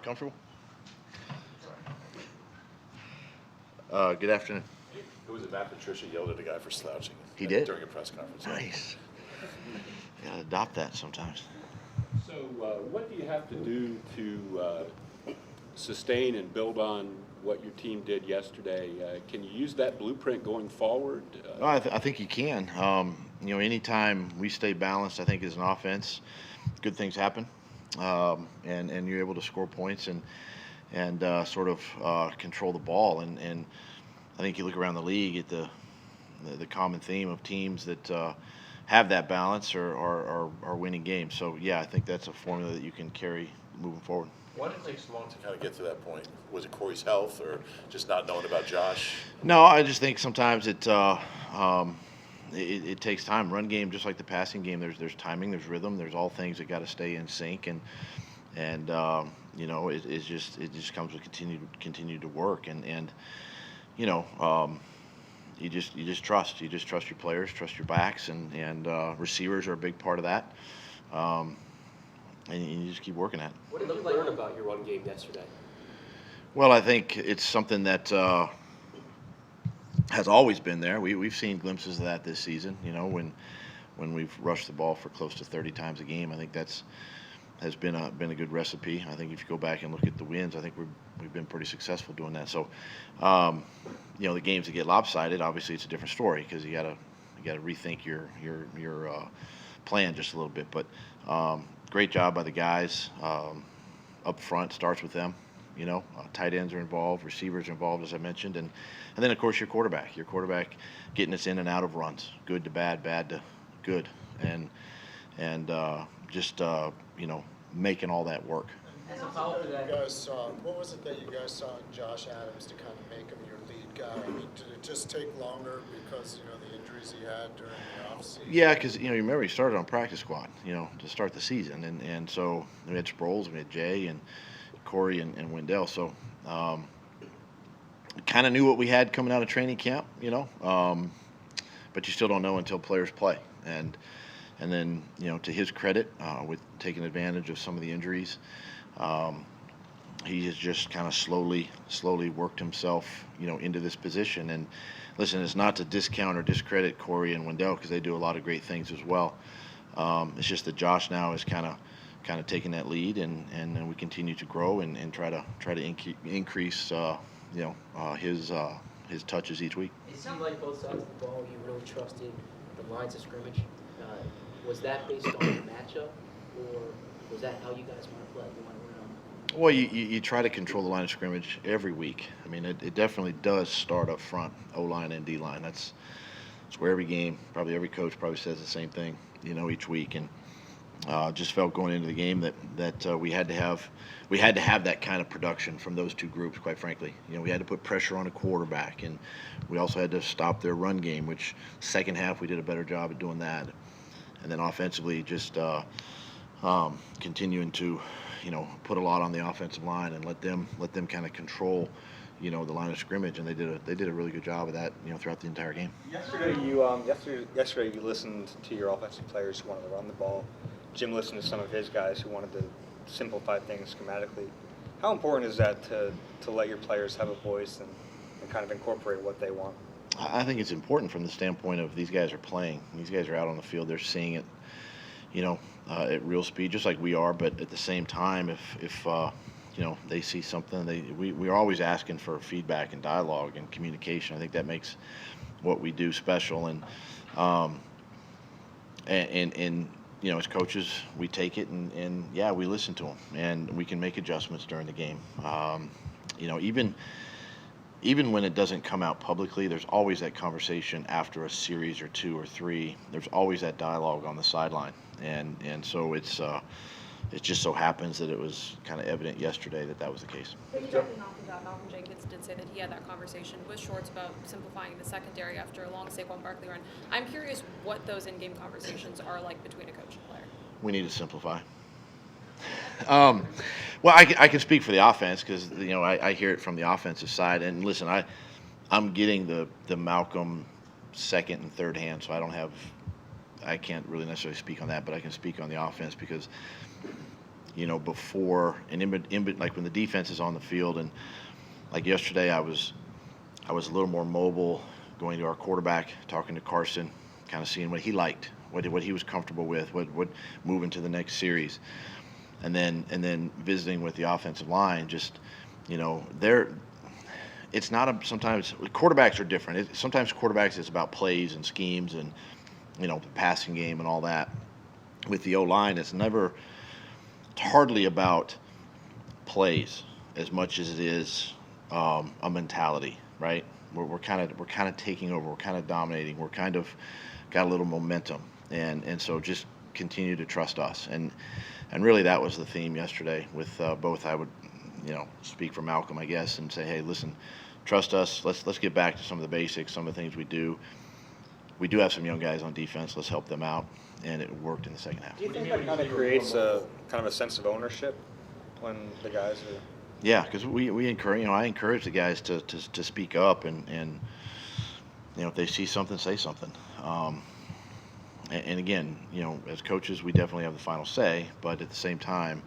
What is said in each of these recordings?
Comfortable? Good afternoon. It was Matt Patricia yelled at a guy for slouching. He did? During a press conference. Nice. You gotta adopt that sometimes. So what do you have to do to sustain and build on what your team did yesterday? Can you use that blueprint going forward? I think you can. Anytime we stay balanced, I think as an offense, good things happen, and you're able to score points and sort of control the ball. And I think you look around the league at the common theme of teams that have that balance are winning games. So yeah, I think that's a formula that you can carry moving forward. Why did it take so long to kind of get to that point? Was it Corey's health or just not knowing about Josh? No, I just think sometimes it takes time. Run game, just like the passing game, there's timing, there's rhythm, there's all things that got to stay in sync, and it just comes with continue to work, and you just trust your players, trust your backs, and receivers are a big part of that. And you just keep working at it. What did you learn about your run game yesterday? Well, I think it's something that has always been there. We've seen glimpses of that this season. When we've rushed the ball for close to 30 times a game, I think has been a good recipe. I think if you go back and look at the wins, I think we've been pretty successful doing that. So, the games that get lopsided, obviously it's a different story because you gotta rethink your plan just a little bit. But great job by the guys up front. Starts with them. Tight ends are involved, receivers are involved, as I mentioned, and then of course your quarterback getting us in and out of runs, good to bad, bad to good, and just making all that work. As a follow-up to that, you guys saw, what was it that you guys saw in Josh Adams to kind of make him your lead guy? I mean, did it just take longer because the injuries he had during the offseason? Yeah, because you remember he started on practice squad, to start the season, and so we had Sproles, we had Jay and Corey and Wendell, so kind of knew what we had coming out of training camp, but you still don't know until players play, and then to his credit, with taking advantage of some of the injuries, he has just kind of slowly worked himself into this position. And listen, it's not to discount or discredit Corey and Wendell because they do a lot of great things as well. It's just that Josh now is kind of taking that lead, and we continue to grow and try to increase his touches each week. it seemed like both sides of the ball you really trusted the lines of scrimmage. Was that based on the matchup, or was that how you guys want to play? You want to win on? Well, you try to control the line of scrimmage every week. I mean, it definitely does start up front, O-line and D-line. That's where every game, probably every coach probably says the same thing, each week. And just felt going into the game that we had to have that kind of production from those two groups, quite frankly. We had to put pressure on a quarterback, and we also had to stop their run game, which second half we did a better job of doing that. And then offensively, just continuing to, put a lot on the offensive line and let them kind of control, the line of scrimmage, and they did a really good job of that, throughout the entire game. Yesterday you listened to your offensive players who wanted to run the ball. Jim listened to some of his guys who wanted to simplify things schematically. How important is that to let your players have a voice and kind of incorporate what they want? I think it's important from the standpoint of these guys are playing. These guys are out on the field. They're seeing it, at real speed, just like we are. But at the same time, if they see something, we are always asking for feedback and dialogue and communication. I think that makes what we do special. And as coaches, we take it and we listen to them, and we can make adjustments during the game. Even when it doesn't come out publicly, there's always that conversation after a series or two or three. There's always that dialogue on the sideline, and so it just so happens that it was kind of evident yesterday that was the case. Piggybacking off of that, Malcolm Jenkins did say that he had that conversation with Shorts about simplifying the secondary after a long Saquon Barkley run. I'm curious what those in-game conversations are like between a coach and player. We need to simplify. Well, I can speak for the offense because I hear it from the offensive side. And listen, I'm getting the Malcolm second and third hand, so I can't really necessarily speak on that, but I can speak on the offense because before and like when the defense is on the field. And like yesterday, I was a little more mobile, going to our quarterback, talking to Carson, kind of seeing what he liked, what he was comfortable with, what moving to the next series, and then visiting with the offensive line. Just it's not sometimes quarterbacks are different. Sometimes quarterbacks is about plays and schemes and the passing game and all that. With the O-line, it's hardly about plays as much as it is a mentality, right? We're kind of taking over. We're kind of dominating. We're kind of got a little momentum, and so just continue to trust us. And really that was the theme yesterday with both. I would speak for Malcolm, I guess, and say, hey, listen, trust us. Let's get back to some of the basics, some of the things we do. We do have some young guys on defense. Let's help them out, and it worked in the second half. Do you think that kind of creates a kind of a sense of ownership when the guys are? Yeah, because we encourage. I encourage the guys to speak up, and if they see something, say something. And again, as coaches, we definitely have the final say. But at the same time,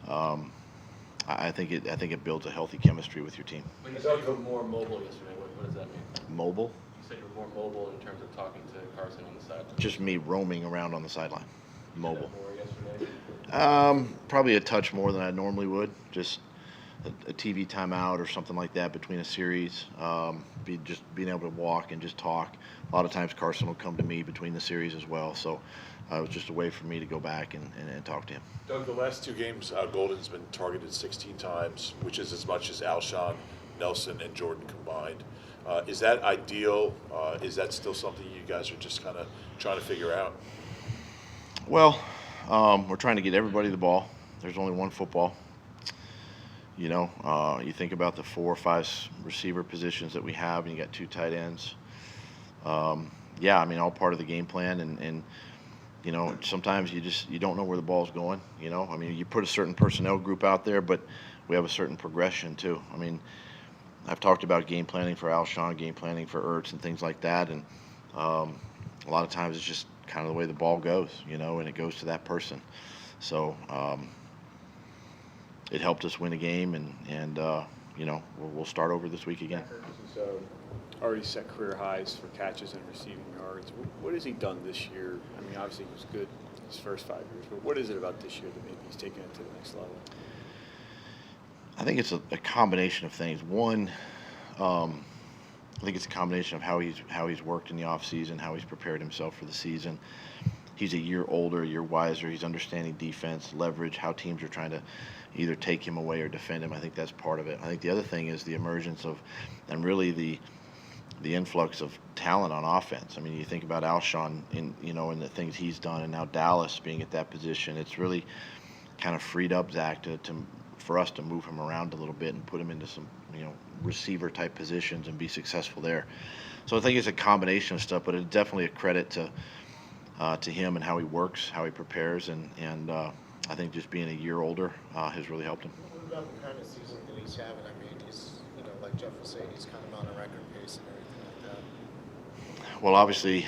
I think it builds a healthy chemistry with your team. When you said you were more mobile yesterday, what does that mean? Mobile? You said you were more mobile in terms of talking to Carson on the sideline. Just me roaming around on the sideline. Mobile. More yesterday? Probably a touch more than I normally would. Just a TV timeout or something like that between a series. Just being able to walk and just talk. A lot of times Carson will come to me between the series as well. So it was just a way for me to go back and talk to him. Doug, the last two games, Golden's been targeted 16 times, which is as much as Alshon, Nelson, and Jordan combined. Is that ideal? Is that still something you guys are just kind of trying to figure out? Well, we're trying to get everybody the ball. There's only one football. You think about the 4 or 5 receiver positions that we have, and you got 2 tight ends. All part of the game plan, and sometimes you don't know where the ball's going. You put a certain personnel group out there, but we have a certain progression too. I've talked about game planning for Alshon, game planning for Ertz, and things like that, and a lot of times it's just kind of the way the ball goes, and it goes to that person. So it helped us win a game, and we'll start over this week again. This is already set career highs for catches and receiving yards. What has he done this year? Obviously he was good his first 5 years, but what is it about this year that maybe he's taken it to the next level? I think it's a combination of things. One, I think it's a combination of how he's worked in the offseason, how he's prepared himself for the season. He's a year older, a year wiser. He's understanding defense, leverage, how teams are trying to either take him away or defend him. I think that's part of it. I think the other thing is the emergence of, and really the influx of talent on offense. You think about Alshon in the things he's done, and now Dallas being at that position. It's really kind of freed up Zach for us to move him around a little bit and put him into some receiver type positions and be successful there. So I think it's a combination of stuff, but it's definitely a credit to him and how he works, how he prepares, and I think just being a year older has really helped him. What about the kind of season that he's having? He's, like Jeff was saying, he's kind of on a record pace and everything like that. Well, obviously,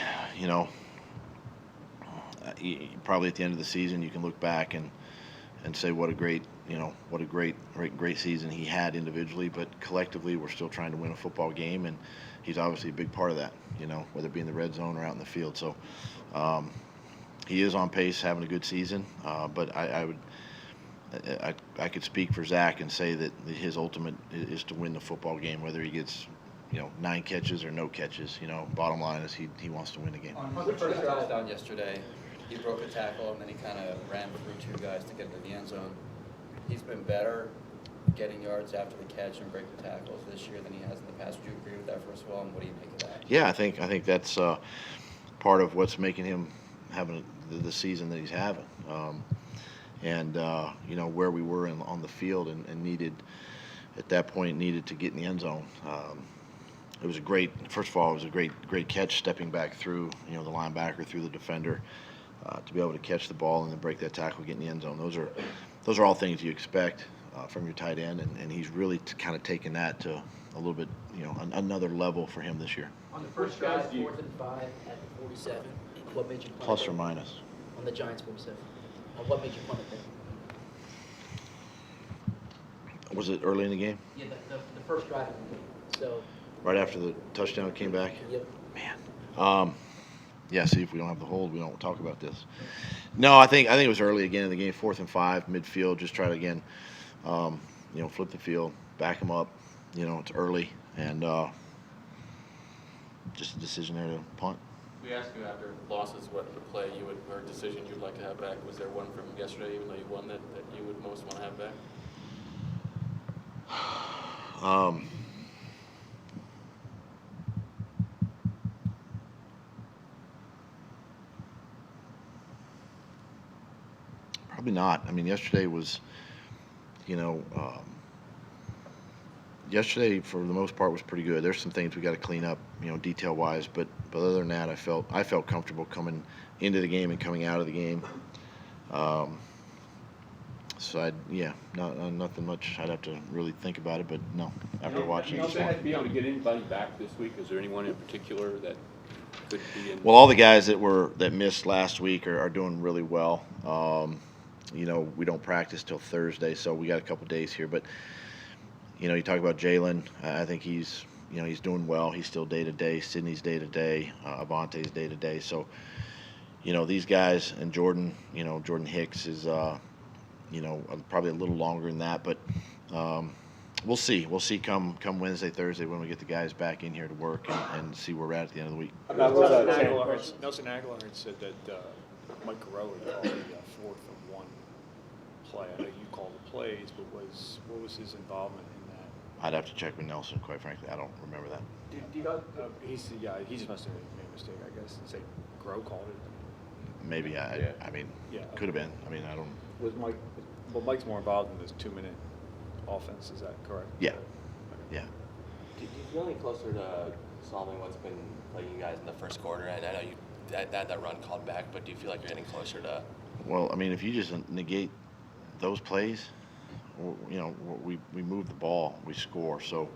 probably at the end of the season, you can look back and say what a great season he had individually, but collectively we're still trying to win a football game, and he's obviously a big part of that, whether it be in the red zone or out in the field. So he is on pace, having a good season, but I could speak for Zach and say that his ultimate is to win the football game, whether he gets 9 catches or no catches. Bottom line is he wants to win the game. On the first touchdown yesterday, he broke a tackle and then he kind of ran through 2 guys to get to the end zone. He's been better getting yards after the catch and breaking tackles this year than he has in the past. Would you agree with that, first of all, and what do you make of that? Yeah, I think that's part of what's making him having the season that he's having. Where we were on the field and needed to get in the end zone. It was a great catch, stepping back through the linebacker, through the defender, to be able to catch the ball and then break that tackle, get in the end zone. Those are all things you expect from your tight end, and he's really kind of taken that to a little bit, another level for him this year. On the first drive, 4th and 5 at the 47, what made you punt Plus it or there? minus. On the Giants 47. What made you punt it there? Was it early in the game? Yeah, the first drive of the game. So, Right after the touchdown came back? yep. Man. Yeah, see, if we don't have the hold, we don't talk about this. No, I think it was early again in the game, 4th and 5, midfield, just try to, again, flip the field, back them up. It's early, and just a decision there to punt. We asked you after losses what play you would, or decision you'd like to have back. Was there one from yesterday, even though you won, that you would most want to have back? Probably not. I mean, yesterday was, yesterday for the most part was pretty good. There's some things we got to clean up, detail wise, but other than that, I felt comfortable coming into the game and coming out of the game. So nothing much. I'd have to really think about it, but no, after watching if this they had one. to be able to get anybody back this week, is there anyone in particular that could be in? Well, all the guys that missed last week are doing really well. We don't practice till Thursday, so we got a couple days here. But you talk about Jalen. I think he's doing well. He's still day to day. Sydney's day to day. Avante's day to day. So these guys and Jordan. Jordan Hicks is probably a little longer than that, but we'll see. We'll see come Wednesday, Thursday when we get the guys back in here to work and see where we're at the end of the week. Nelson Aguilar had said that Mike Garreau had called the 4th and 1 play. I know you called the plays, but what was his involvement in that? I'd have to check with Nelson. Quite frankly, I don't remember that. He just must have made a mistake, I guess, and say Garreau called it. Maybe I mean, could have been. I mean, I don't. Was Mike? Well, Mike's more involved in this 2-minute offense. Is that correct? Yeah. Yeah. Do you feel any closer to solving what's been plaguing you guys in the first quarter? And I know you that run called back, but do you feel like you're getting closer to? Well, I mean, if you just negate those plays, we move the ball, we score. So,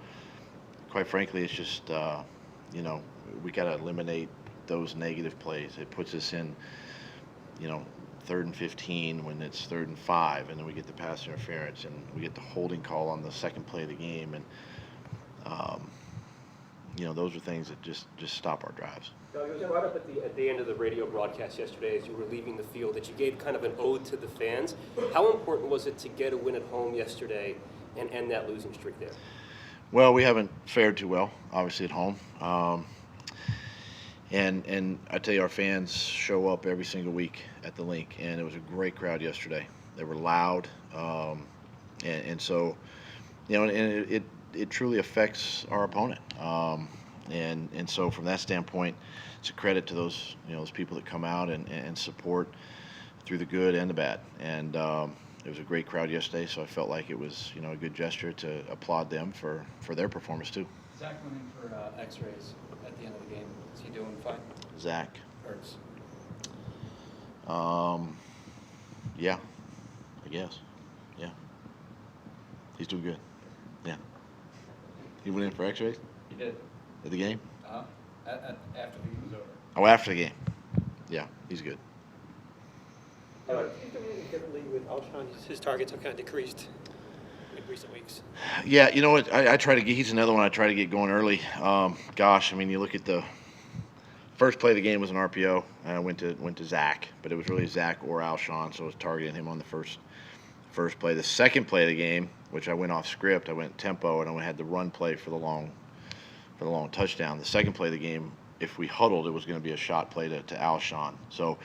quite frankly, it's just we got to eliminate those negative plays. It puts us in, 3rd and 15 when it's 3rd and 5, and then we get the pass interference, and we get the holding call on the second play of the game, and those are things that just stop our drives. Doug, it was brought up at the end of the radio broadcast yesterday as you were leaving the field that you gave kind of an ode to the fans. How important was it to get a win at home yesterday and end that losing streak there? Well, we haven't fared too well, obviously, at home. And I tell you, our fans show up every single week at the link, and it was a great crowd yesterday. They were loud, and so, and it truly affects our opponent. And so from that standpoint, it's a credit to those people that come out and support through the good and the bad. And it was a great crowd yesterday, so I felt like it was a good gesture to applaud them for their performance too. Zach went in for X-rays at the end of the game. Is he doing fine? Zach. Ertz. Yeah, I guess. Yeah. He's doing good. Yeah. He went in for X-rays He did. at the game? After the game was over. Oh, after the game. Yeah, he's good. Do you do anything differently with Alshon? His targets have kind of decreased in recent weeks. Yeah, you know what? I try to get. He's another one I try to get going early. Gosh, I mean, you look at the first play of the game was an RPO, and I went to Zach, but it was really Zach or Alshon, so I was targeting him on the first play. The second play of the game, which I went off script, I went tempo, and I had the run play for the long touchdown. The second play of the game, if we huddled, it was going to be a shot play to Alshon. So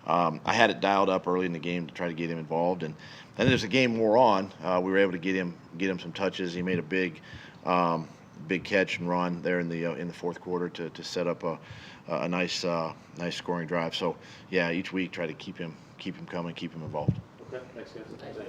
I had it dialed up early in the game to try to get him involved, and then as the game wore on, we were able to get him some touches. He made a big catch and run there in the fourth quarter to set up a nice scoring drive. So yeah, each week try to keep him coming, keep him involved. Okay, thanks, guys. Thanks.